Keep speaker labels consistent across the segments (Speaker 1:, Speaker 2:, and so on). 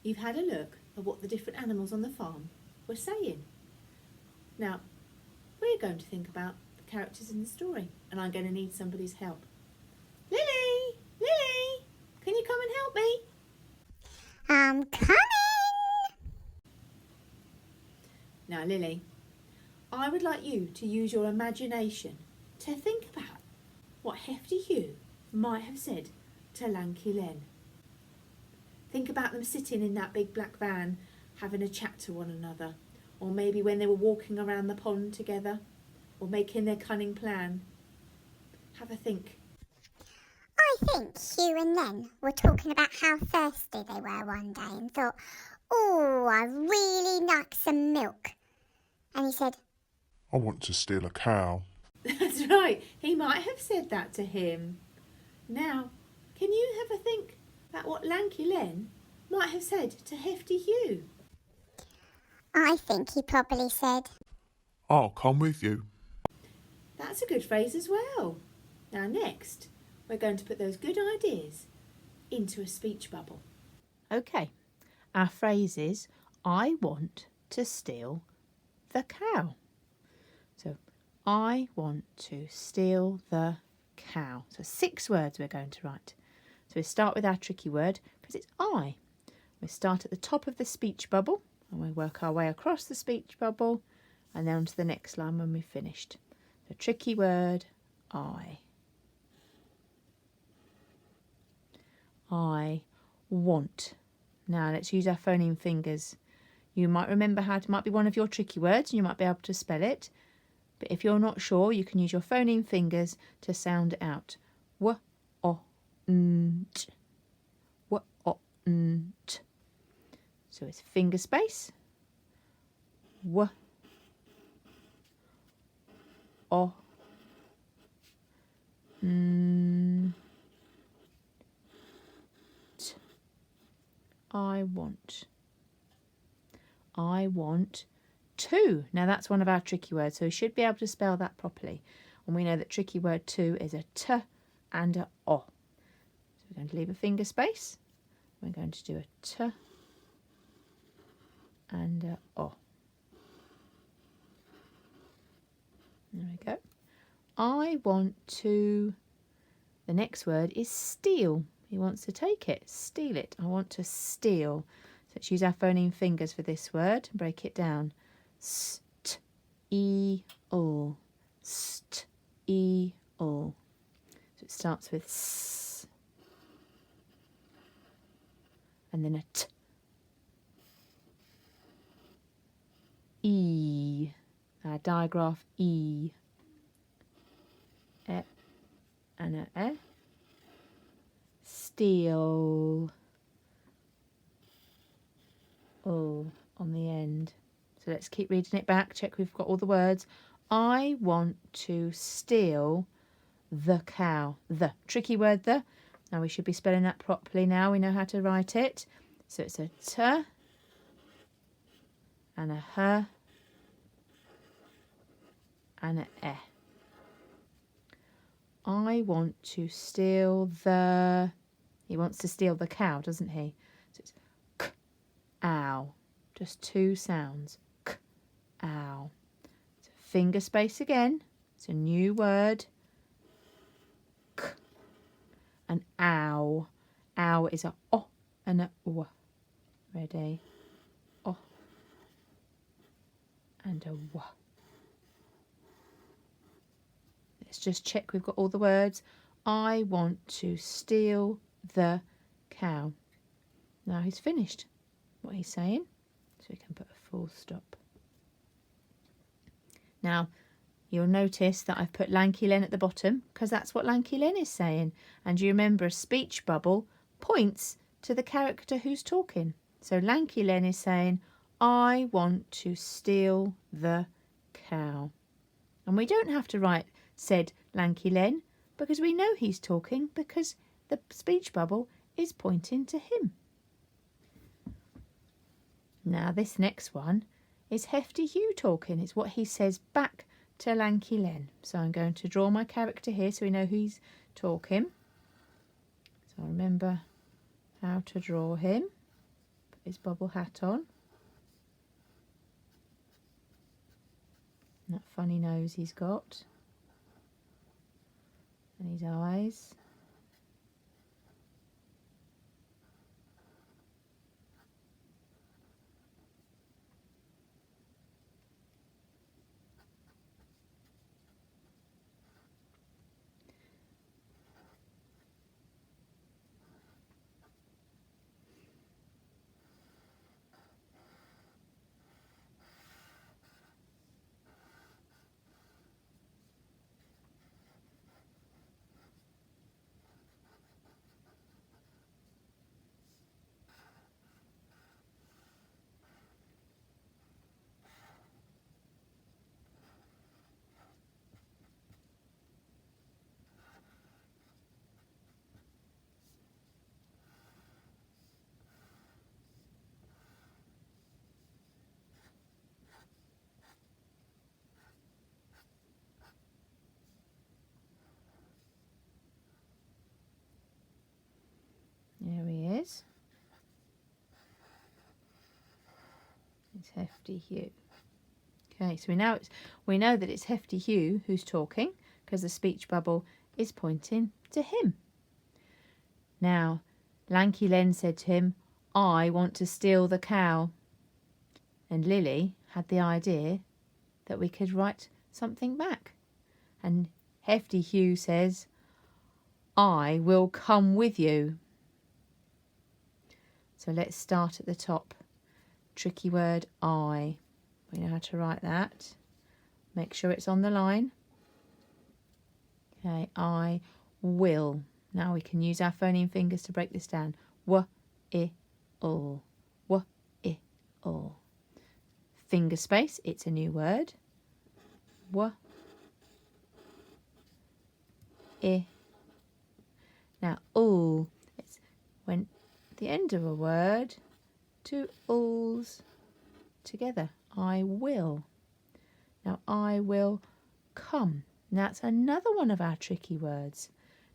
Speaker 1: you've had a look at what the different animals on the farm were saying. Now, we're going to think about the characters in the story, and I'm going to need somebody's help. Lily! Lily! Can you come and help me?
Speaker 2: I'm coming!
Speaker 1: Now, Lily, I would like you to use your imagination to think about what Hefty Hugh might have said to Lanky Len. Think about them sitting in that big black van having a chat to one another, or maybe when they were walking around the pond together, or making their cunning plan. Have a think.
Speaker 2: I think Hugh and Len were talking about how thirsty they were one day and thought, oh, I really like some milk. And he said,
Speaker 3: I want to steal a cow.
Speaker 1: That's right, he might have said that to him. Now, can you have a think about what Lanky Len might have said to Hefty Hugh?
Speaker 2: I think he probably said,
Speaker 3: I'll come with you.
Speaker 1: That's a good phrase as well. Now next, we're going to put those good ideas into a speech bubble. Okay, our phrase is, I want to steal the cow. So, I want to steal the cow. So 6 words we're going to write. So we start with our tricky word, because it's I. We start at the top of the speech bubble, and we work our way across the speech bubble, and then on to the next line when we've finished. The tricky word, I. I want. Now let's use our phoneme fingers. You might remember how it might be one of your tricky words and you might be able to spell it. But if you're not sure, you can use your phoneme fingers to sound it out. W, o, n, t. W, o, n, t. So it's finger space. W, o, n, t. I want. I want to. Now that's one of our tricky words, so we should be able to spell that properly. And we know that tricky word to is a t and a o. So we're going to leave a finger space. We're going to do a t and a o. There we go. I want to. The next word is steal. He wants to take it, steal it. I want to steal. So let's use our phoneme fingers for this word and break it down. St, e, o. St, e, o. So it starts with s and then a t. E. Our digraph E. E and a e. Steal. O on the end. So let's keep reading it back. Check we've got all the words. I want to steal the cow. The. Tricky word, the. Now we should be spelling that properly now. We know how to write it. So it's a t and a h and a e. I want to steal the... He wants to steal the cow, doesn't he? So it's k, ow. Just 2 sounds. K, ow. So finger space again. It's a new word. K. And ow. Ow is a o and a w. Ready? O and a w. Let's just check we've got all the words. I want to steal the cow. Now he's finished what he's saying, so we can put a full stop. Now you'll notice that I've put Lanky Len at the bottom because that's what Lanky Len is saying. And you remember a speech bubble points to the character who's talking. So Lanky Len is saying, I want to steal the cow. And we don't have to write said Lanky Len because we know he's talking because the speech bubble is pointing to him. Now this next one is Hefty Hugh talking. It's what he says back to Lanky Len. So I'm going to draw my character here so we know who he's talking. So remember how to draw him. Put his bubble hat on. That funny nose he's got. And his eyes. There he is. It's Hefty Hugh. Okay, so we know that it's Hefty Hugh who's talking because the speech bubble is pointing to him. Now, Lanky Len said to him, "I want to steal the cow." And Lily had the idea that we could write something back. And Hefty Hugh says, "I will come with you." So let's start at the top. Tricky word I. We know how to write that. Make sure it's on the line. Okay, I will. Now we can use our phoneme fingers to break this down. W-I-L. W-I-L. Finger space, it's a new word. W-I. Now, ul. It's when the end of a word, two ulls together. I will. Now, I will come. Now, that's another one of our tricky words.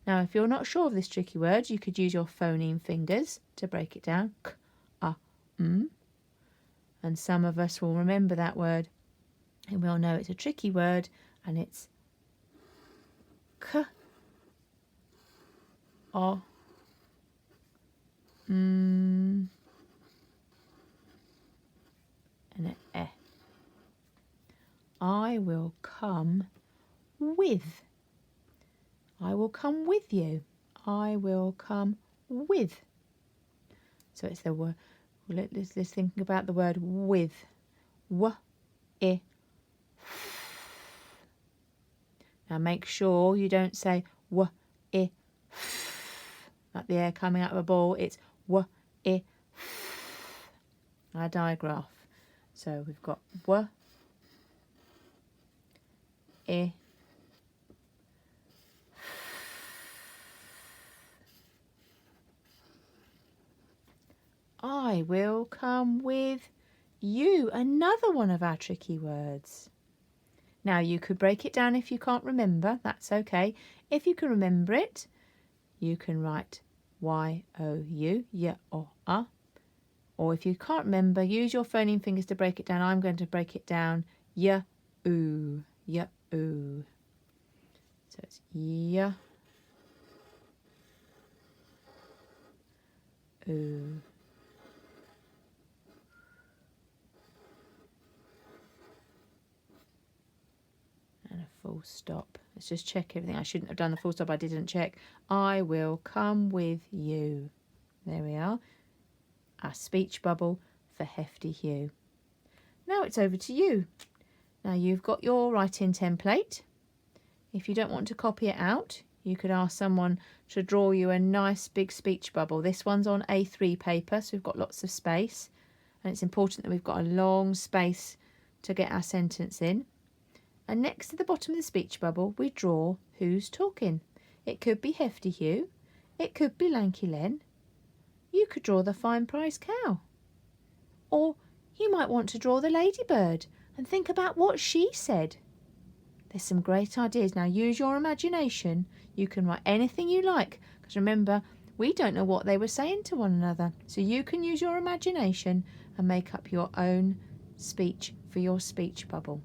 Speaker 1: Now, if you're not sure of this tricky word, you could use your phoneme fingers to break it down. K, a, m. And some of us will remember that word. And we'll know it's a tricky word, and it's k, o, and an e. I will come with. I will come with you. I will come with. So it's the word. Let's think about the word with. W-I. Now make sure you don't say w-I, like the air coming out of a ball. It's w-I. Our digraph. So we've got w-I. I will come with you. Another one of our tricky words. Now you could break it down if you can't remember. That's okay. If you can remember it, you can write Y-O-U, y or a. Or if you can't remember, use your phoneme fingers to break it down. I'm going to break it down. Y-oo, y-oo. So it's y-oo. And a full stop. Let's just check everything. I shouldn't have done the full stop. I didn't check. I will come with you. There we are. Our speech bubble for Hefty Hugh. Now it's over to you. Now you've got your writing template. If you don't want to copy it out, you could ask someone to draw you a nice big speech bubble. This one's on A3 paper, so we've got lots of space. And it's important that we've got a long space to get our sentence in. And next to the bottom of the speech bubble, we draw who's talking. It could be Hefty Hugh. It could be Lanky Len. You could draw the fine prize cow. Or you might want to draw the ladybird and think about what she said. There's some great ideas. Now use your imagination. You can write anything you like. Because remember, We don't know what they were saying to one another, so you can use your imagination and make up your own speech for your speech bubble.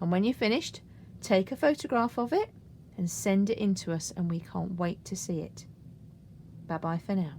Speaker 1: And when you're finished, take a photograph of it and send it in to us, and we can't wait to see it. Bye-bye for now.